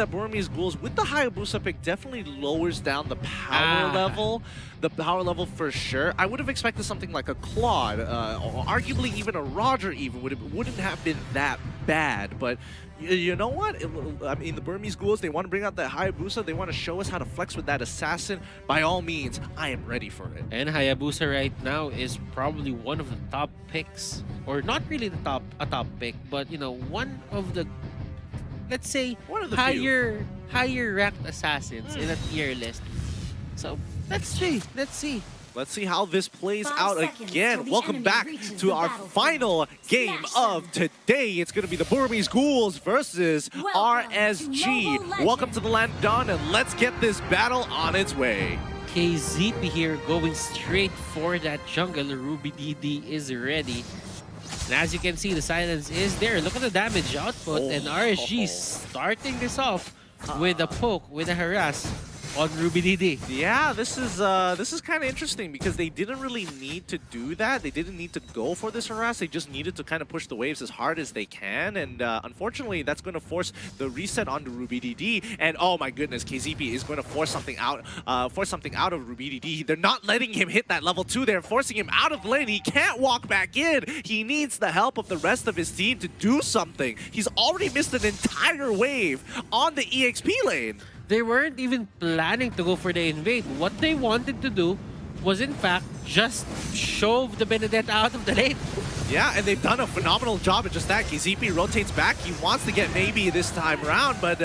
that Burmese Ghouls, with the Hayabusa pick, definitely lowers down the power level. The power level for sure. I would have expected something like a Claude, or arguably even a Roger even wouldn't have been that bad. But you know what? I mean, the Burmese Ghouls, they want to bring out that Hayabusa. They want to show us how to flex with that assassin. By all means, I am ready for it. And Hayabusa right now is probably one of the top picks, or not really the top pick, but you know, one of the, let's say, One of the higher ranked assassins in a tier list. So let's see. Let's see how this plays 5 out seconds again. till the Welcome enemy back reaches to the our battlefield. final game Smash of today. It's going to be the Burmese Ghouls versus Welcome to RSG. Mobile Legends. Welcome to the land of dawn, and let's get this battle on its way. KZP here going straight for that jungle. Ruby DD is ready. And as you can see, the silence is there. Look at the damage output, and RSG starting this off with a poke, with a harass on Ruby DD. Yeah, this is kind of interesting because they didn't really need to do that. They didn't need to go for this harass. They just needed to kind of push the waves as hard as they can. And unfortunately, that's going to force the reset onto Ruby DD. And oh my goodness, KZP is going to force something out of Ruby DD. They're not letting him hit that level 2. They're forcing him out of the lane. He can't walk back in. He needs the help of the rest of his team to do something. He's already missed an entire wave on the EXP lane. They weren't even planning to go for the invade. What they wanted to do was, in fact, just shove the Benedetta out of the lane. Yeah, and they've done a phenomenal job at just that. KZP rotates back. He wants to get maybe this time around, but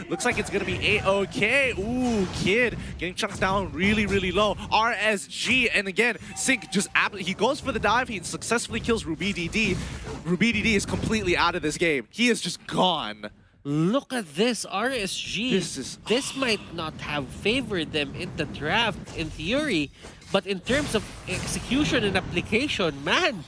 looks like it's going to be A-OK. Ooh, Kid getting chunked down really, really low. RSG, and again, Sync just he goes for the dive. He successfully kills Ruby DD. Ruby DD is completely out of this game. He is just gone. Look at this, RSG. This might not have favored them in the draft in theory, but in terms of execution and application, man,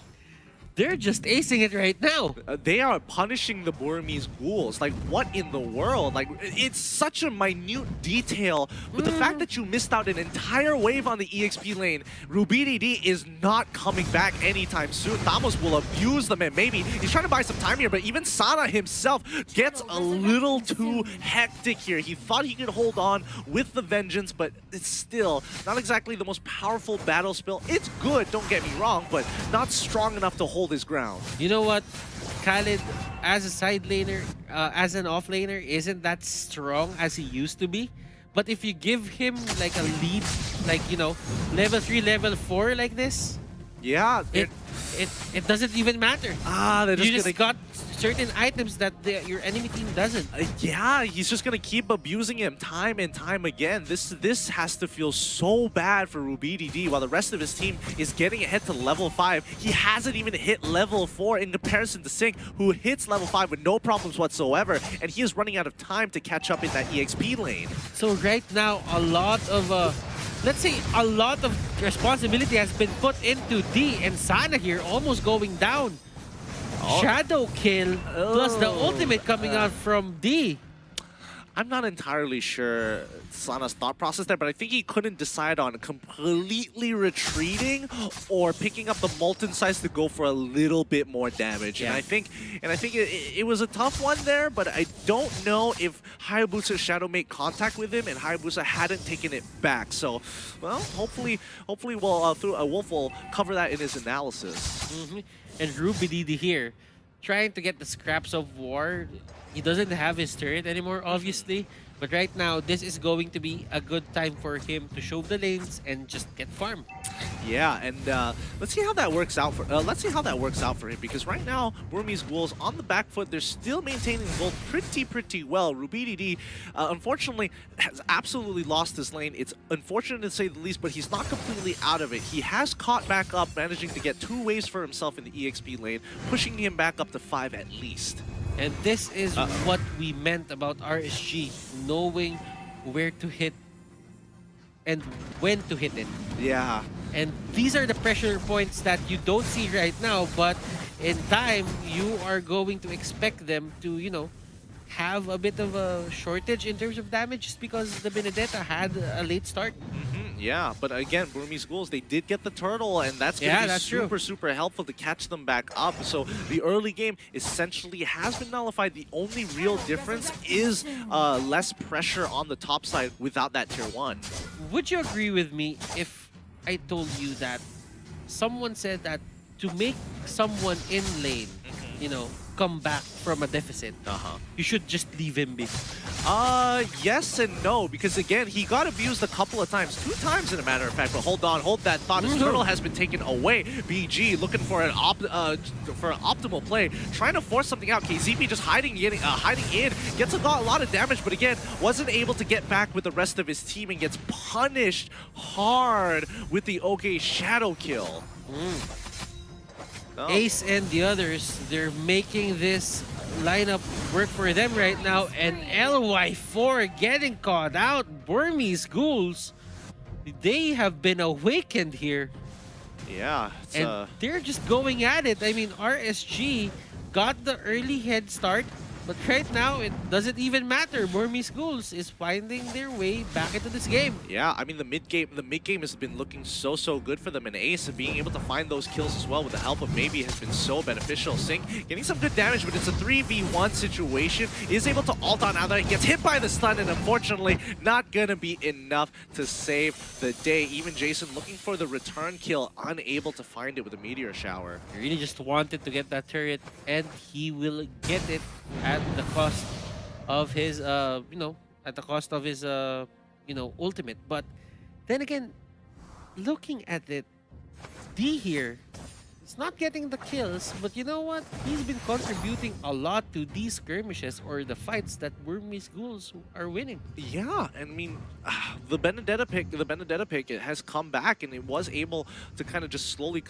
they're just acing it right now. They are punishing the Burmese Ghouls. Like, what in the world? Like, it's such a minute detail, but the fact that you missed out an entire wave on the EXP lane, Ruby DD is not coming back anytime soon. Thamos will abuse them, and maybe he's trying to buy some time here, but even Sana himself gets a little too hectic here. He thought he could hold on with the Vengeance, but it's still not exactly the most powerful battle spell. It's good, don't get me wrong, but not strong enough to hold his ground. You know what? Khaled, as a side laner, as an off laner, isn't that strong as he used to be. But if you give him like a lead, like, you know, level 3, level 4 like this, yeah, it doesn't even matter. They're You just just got certain items that your enemy team doesn't. Yeah, he's just gonna keep abusing him time and time again. This has to feel so bad for Ruby DD while the rest of his team is getting ahead to level 5. He hasn't even hit level 4 in comparison to Sync, who hits level 5 with no problems whatsoever, and he is running out of time to catch up in that EXP lane. So right now, a lot of let's say a lot of responsibility has been put into D, and Sana here almost going down. Shadow kill plus the ultimate coming out from D. I'm not entirely sure Sana's thought process there, but I think he couldn't decide on completely retreating or picking up the Molten Size to go for a little bit more damage. Yeah. And I think it was a tough one there, but I don't know if Hayabusa's Shadow made contact with him and Hayabusa hadn't taken it back. So, well, hopefully Wolf will cover that in his analysis. And Ruby DD here, trying to get the scraps of war. He doesn't have his turret anymore, obviously. But right now, this is going to be a good time for him to show the lanes and just get farm. Yeah, and let's see how that works out for him, because right now Burmese Ghouls on the back foot. They're still maintaining gold pretty well. Ruby DD, unfortunately, has absolutely lost this lane. It's unfortunate to say the least, but he's not completely out of it. He has caught back up, managing to get 2 waves for himself in the EXP lane, pushing him back up to 5 at least. And this is what we meant about RSG, knowing where to hit and when to hit it. Yeah. And these are the pressure points that you don't see right now, but in time, you are going to expect them to, you know, have a bit of a shortage in terms of damage just because the Benedetta had a late start. Yeah, but again, Burmese Ghouls, they did get the turtle, and that's going to be super helpful to catch them back up. So the early game essentially has been nullified. The only real difference is less pressure on the top side without that tier 1. Would you agree with me if I told you that someone said that to make someone in lane, come back from a deficit, you should just leave him be? Yes and no, because again, he got abused a couple of times, 2 times in a matter of fact, but hold on, hold that thought. His turtle has been taken away. BG looking for an optimal play, trying to force something out. KZP just hiding in, gets a lot of damage, but again, wasn't able to get back with the rest of his team and gets punished hard with the OK Shadow kill. Ace and the others, they're making this lineup work for them right now, and LY4 getting caught out. Burmese Ghouls, they have been awakened here. Yeah. And they're just going at it. I mean, RSG got the early head start, but right now it doesn't even matter. Burmese Ghouls is finding their way back into this game. Yeah, I mean the mid game has been looking so good for them, and Ace and being able to find those kills as well with the help of Maybe has been so beneficial. Sync getting some good damage, but it's a 3v1 situation. Is able to ult on out there, gets hit by the stun, and unfortunately not gonna be enough to save the day. Even Jason looking for the return kill, unable to find it with a meteor shower. He really just wanted to get that turret, and he will get it at the cost of his ultimate. But then again, looking at it, D here, it's not getting the kills, but you know what? He's been contributing a lot to these skirmishes or the fights that Burmese Ghouls are winning. Yeah, I mean, the Benedetta pick, it has come back, and it was able to kind of just slowly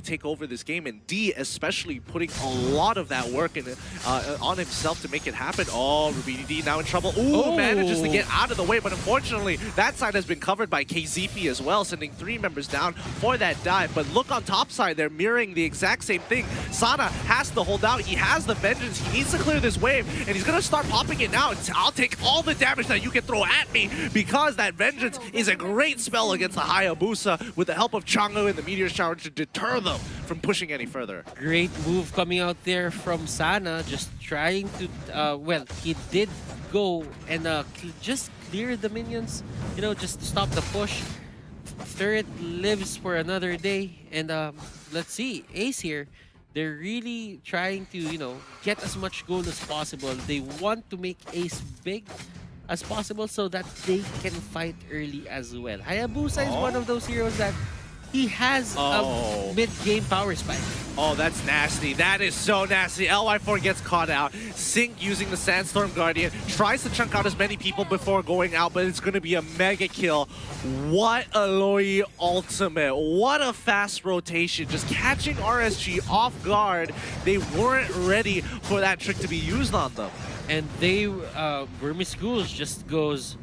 take over this game. And D, especially, putting a lot of that work on himself to make it happen. Oh, RubiDD now in trouble. Ooh, manages to get out of the way, but unfortunately, that side has been covered by KZP as well, sending 3 members down for that dive. But look on top side, they're mirroring the exact same thing. Sana has to hold out. He has the vengeance. He needs to clear this wave, and he's gonna start popping it now. I'll take all the damage that you can throw at me, because that vengeance is a great spell against the Hayabusa with the help of Changu and the meteor shower to deter them from pushing any further. Great move coming out there from Sana, just trying to well, he did go and just clear the minions, just to stop the push. Turret lives for another day, and let's see, Ace here, they're really trying to get as much gold as possible. They want to make Ace big as possible so that they can fight early as well. Hayabusa is one of those heroes that he has a mid-game power spike. Oh, that's nasty. That is so nasty. LY4 gets caught out. Sync using the Sandstorm Guardian tries to chunk out as many people before going out, but it's going to be a mega kill. What a Loi ultimate. What a fast rotation. Just catching RSG off guard. They weren't ready for that trick to be used on them. And they, Burmese Ghouls just goes,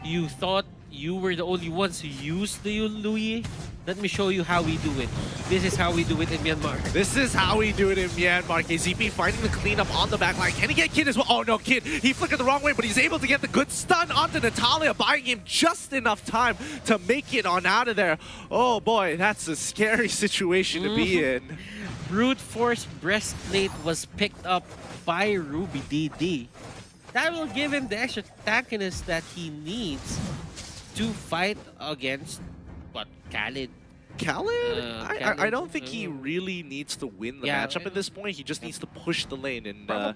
you thought you were the only ones who used the Louis? Let me show you how we do it. This is how we do it in Myanmar. This is how we do it in Myanmar. KZP finding the cleanup on the back line. Can he get Kid as well? Oh no, Kid. He flickered the wrong way, but he's able to get the good stun onto Natalia, buying him just enough time to make it on out of there. Oh boy, that's a scary situation to be in. Brute Force Breastplate was picked up by RubiDD. That will give him the extra tankiness that he needs to fight against, what, Khalid? Khalid? I don't think he really needs to win the matchup at this point. He just needs to push the lane and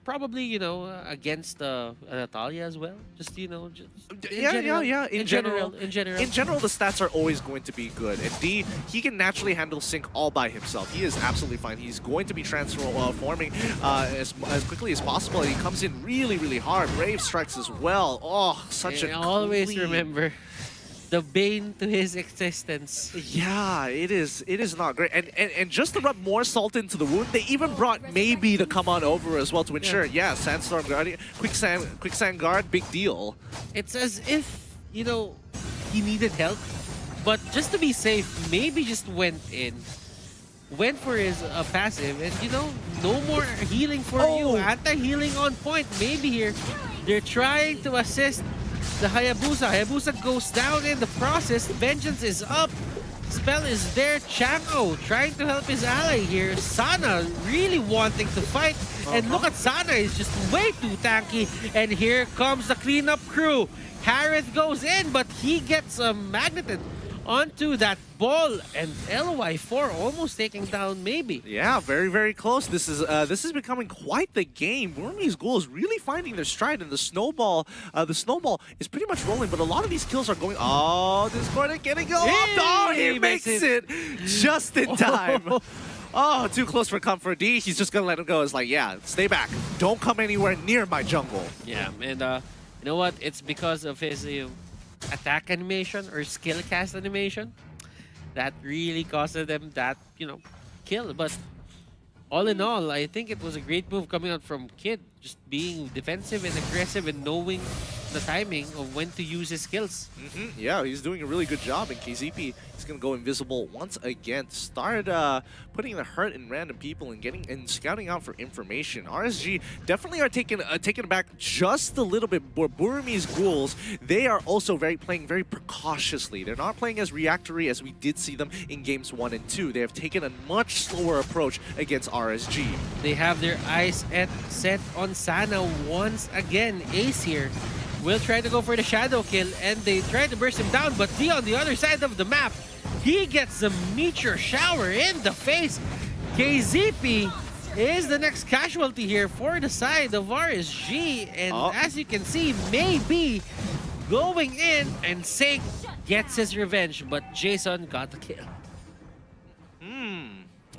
probably against Natalia as well. Just yeah. In general, the stats are always going to be good. And D, he can naturally handle Sync all by himself. He is absolutely fine. He's going to be transforming as quickly as possible. And he comes in really hard. Brave strikes as well. Oh, such a always remember the bane to his existence. Yeah, it is not great. And just to rub more salt into the wound, they even brought Maybe to come on over as well to ensure, Sandstorm Guardian, Quicksand Guard, big deal. It's as if, he needed help, but just to be safe, Maybe just went for his passive, and no more healing for you. Anti-healing on point. Maybe here, they're trying to assist the Hayabusa. Hayabusa goes down in the process. Vengeance is up. Spell is there. Chango trying to help his ally here. Sana really wanting to fight. And look at Sana, is just way too tanky. And here comes the cleanup crew. Harith goes in, but he gets magneted onto that ball, and LY4 almost taking down maybe. Yeah, very, very close. This is becoming quite the game. Burmese Ghouls really finding their stride, and the snowball is pretty much rolling, but a lot of these kills are going. Oh, Discord getting go. Oh, he makes it just in time. Oh, too close for comfort. D, he's just gonna let him go. It's like, yeah, stay back. Don't come anywhere near my jungle. Yeah, and you know what? It's because of his attack animation or skill cast animation that really costed them that, kill. But all in all, I think it was a great move coming out from Kid, just being defensive and aggressive and knowing the timing of when to use his skills. Yeah, he's doing a really good job, and KZP is going to go invisible once again to start putting the hurt in random people and scouting out for information. RSG definitely are taking it back just a little bit. Burmese Ghouls, they are also playing very precautiously. They're not playing as reactory as we did see them in games 1 and 2. They have taken a much slower approach against RSG. They have their eyes set on Sana once again. Ace here will try to go for the shadow kill, and they try to burst him down, but D on the other side of the map, he gets a meteor shower in the face. KZP is the next casualty here for the side of RSG, and as you can see, maybe going in, and Sink gets his revenge, but Jason got the kill.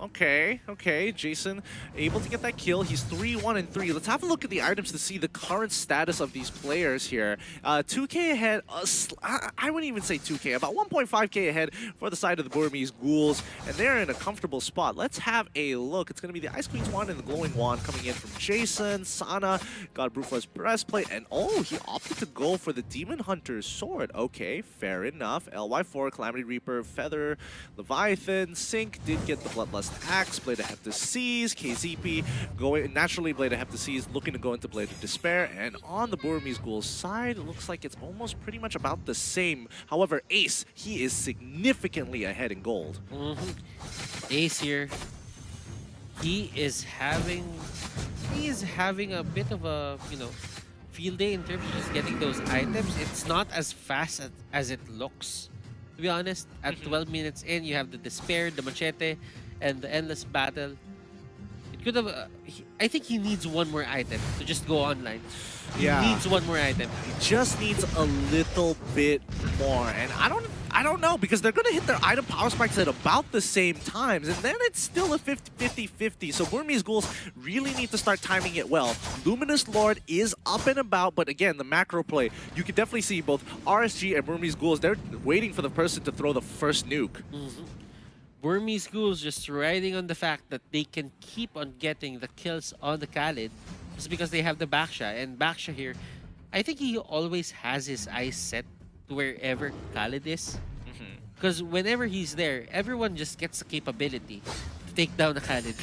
Okay. Jason able to get that kill. He's 3-1-3. Let's have a look at the items to see the current status of these players here. 2K ahead. I wouldn't even say 2K. About 1.5K ahead for the side of the Burmese Ghouls, and they're in a comfortable spot. Let's have a look. It's going to be the Ice Queen's Wand and the Glowing Wand coming in from Jason. Sana got Brufla's breastplate, and he opted to go for the Demon Hunter's sword. Okay, fair enough. LY4, Calamity Reaper, Feather, Leviathan. Sink did get the Bloodlust Axe, Blade of Heptaseas, KZP going naturally. Blade of Heptaseas looking to go into Blade of Despair, and on the Burmese Ghouls side, it looks like it's almost pretty much about the same. However, Ace, he is significantly ahead in gold. Ace here, he is having a bit of a field day in terms of just getting those items. It's not as fast as it looks, to be honest. At 12 minutes in, you have the Despair, the Machete, and the Endless Battle. It could have. I think he needs one more item to just go online. He needs one more item. He just needs a little bit more, and I don't know, because they're going to hit their item power spikes at about the same times, and then it's still a 50-50. So Burmese Ghouls really need to start timing it well. Luminous Lord is up and about, but again, the macro play, you can definitely see both RSG and Burmese Ghouls, they're waiting for the person to throw the first nuke. Burmese Ghouls just riding on the fact that they can keep on getting the kills on the Khalid just because they have the Baksha. And Baksha here, I think he always has his eyes set to wherever Khalid is. Because whenever he's there, everyone just gets the capability to take down the Khalid.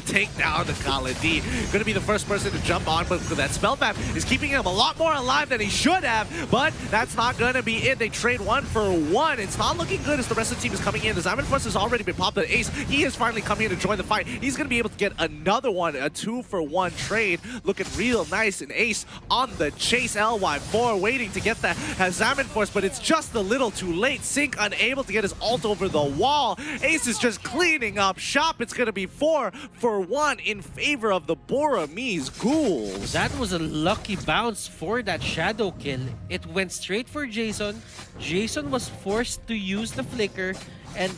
Take down the Khalid. D going to be the first person to jump on, but that spell map is keeping him a lot more alive than he should have, but that's not going to be it. They trade 1 for 1. It's not looking good as the rest of the team is coming in. The Diamond Force has already been popped at Ace. He is finally coming in to join the fight. He's going to be able to get another one, a 2-for-1 trade. Looking real nice, and Ace on the chase. LY4 waiting to get the Diamond Force, but it's just a little too late. Sink unable to get his ult over the wall. Ace is just cleaning up shop. It's going to be 4-for-1 in favor of the Burmese Ghouls. That was a lucky bounce for that shadow kill. It went straight for Jason. Jason was forced to use the flicker, and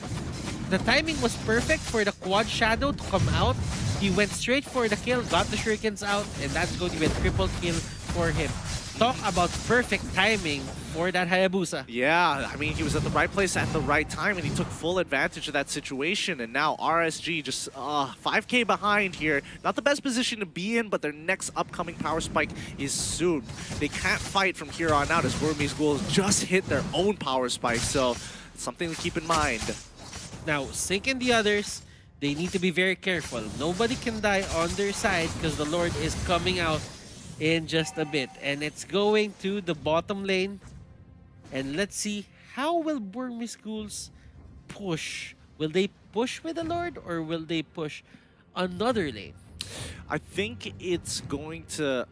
the timing was perfect for the quad shadow to come out. He went straight for the kill, got the shurikens out, and that's going to be a triple kill for him. Talk about perfect timing for that Hayabusa. Yeah, I mean, he was at the right place at the right time, and he took full advantage of that situation. And now RSG just 5K behind here. Not the best position to be in, but their next upcoming power spike is soon. They can't fight from here on out as Burmese Ghouls just hit their own power spike, so it's something to keep in mind. Now, Sink and the others, they need to be very careful. Nobody can die on their side because the Lord is coming out in just a bit. And it's going to the bottom lane. And let's see, how will Burmese Ghouls push? Will they push with the Lord or will they push another lane? I think it's going to...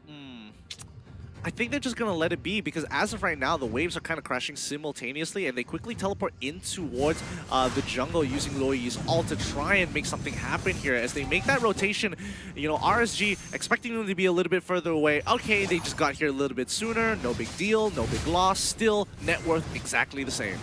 I think they're just going to let it be because as of right now, the waves are kind of crashing simultaneously and they quickly teleport in towards the jungle using Luoyi's ult to try and make something happen here. As they make that rotation, you know, RSG expecting them to be a little bit further away. Okay, they just got here a little bit sooner. No big deal, no big loss. Still, net worth exactly the same.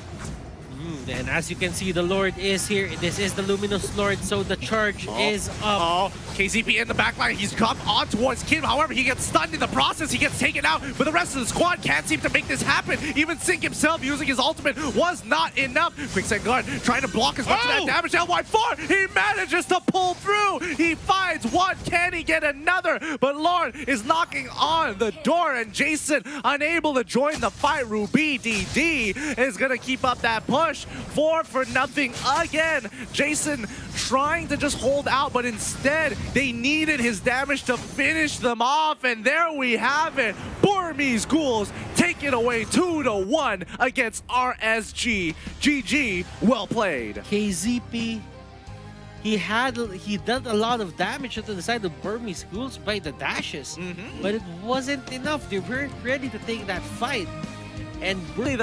And as you can see, the Lord is here. This is the Luminous Lord, so the charge is up. KZP in the backline. He's come on towards Kim. However, he gets stunned in the process. He gets taken out, but the rest of the squad can't seem to make this happen. Even Sync himself using his ultimate was not enough. Quicksand Guard trying to block as much of that damage. LY4, he manages to pull through. He finds one. Can he get another? But Lord is knocking on the door, and Jason unable to join the fight. RubyDD is going to keep up that push. 4 for nothing again. Jason trying to just hold out, but instead they needed his damage to finish them off, and there we have it. Burmese Ghouls take it away 2-1 against RSG. GG, well played. KZP, he did a lot of damage to the side of Burmese Ghouls by the dashes, but it wasn't enough. They weren't ready to take that fight, and really